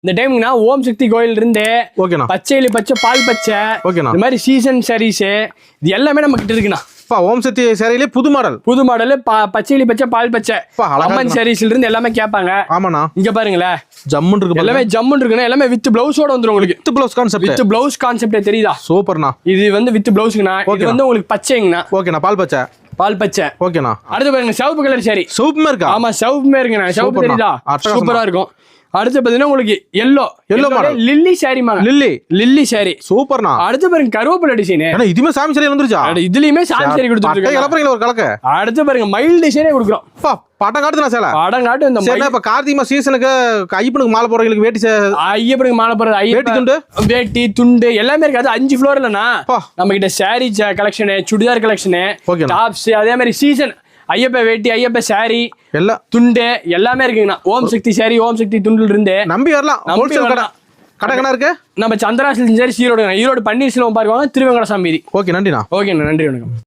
இந்த டைம்னா ஓம் சக்தி கோயில் இருந்து ஓகேண்ணா பச்சையில பச்சை பால் பச்சை ஓகேண்ணா இந்த மாதிரி சீசன் சாரீஸ் இது எல்லாமே நம்ம கிட்ட இருக்குண்ணா ஓம் சக்தி சேரையிலே புது மாடல் பச்சையில பச்சை பால் பச்சை அம்மன் சாரீஸ்ல இருந்து எல்லாமே கேட்பாங்க. ஆமாண்ணா இங்க பாருங்களேன் ஜம்முன் இருக்கு எல்லாமே ஜம்முன் இருக்குண்ணா எல்லாமே வித் பிளவுஸோட வந்துரும் உங்களுக்கு. With blouse concept with blouse கான்செப்டே தெரியுதா? சூப்பர்ண்ணா. இது வந்து வித் பிளவுஸ்க்குண்ணா. இது வந்து உங்களுக்கு பச்சைங்கண்ணா. ஓகேண்ணா பால் பச்சை ஓகேண்ணா. அடுத்து பாருங்க சிவப்பு கலர் சாரி. சிவப்புமே இருக்கா? ஆமா சிவப்புமே இருக்குண்ணா. சிவப்பு தெரியுதா? சூப்பரா இருக்கும். அடுத்து பாத்தீங்கன்னா உங்களுக்கு yellow model lily sari lily sari சூப்பர்ண்ணா. அடுத்து பாருங்க கருவேப்பிலை டிசைன். இதுமே சாமி சாரி வந்துருச்சா? இதுலயுமே சாமி சாரி கொடுத்துருக்காங்க. ஒரு கலக்க. அடுத்து பாருங்க மயில் டிசைனே கொடுக்குறோம். படம் காட்டுனா சேல படம் காட்டு. இந்த இப்ப கார்த்திகை மாச சீசனுக்கு ஐயப்பனுக்கு மாலை போடுறவங்களுக்கு வேட்டி ஐயப்பனுக்கு மாலை போடுறது வேட்டி துண்டு எல்லாமே இருக்கு. அது 5 ஃப்ளோர் இல்லண்ணா நம்ம கிட்ட sorry collection churidar collection tops அதே மாதிரி சீசன் ஐயப்ப வேட்டி ஐயப்ப சாரி எல்லாம் துண்டு எல்லாமே இருக்குங்கண்ணா. ஓம் சக்தி சாரி ஓம் சக்தி துண்டுல இருந்து நம்பி வரலாம். கடை இருக்கு நம்ம சந்திராசில் சாரி ஈரோடு பன்னீர்செல்வம் பார்க்குவாங்க திருவேங்கட சாமி. ஓகே நன்றிண்ணா. ஓகேண்ணா நன்றி வணக்கம்.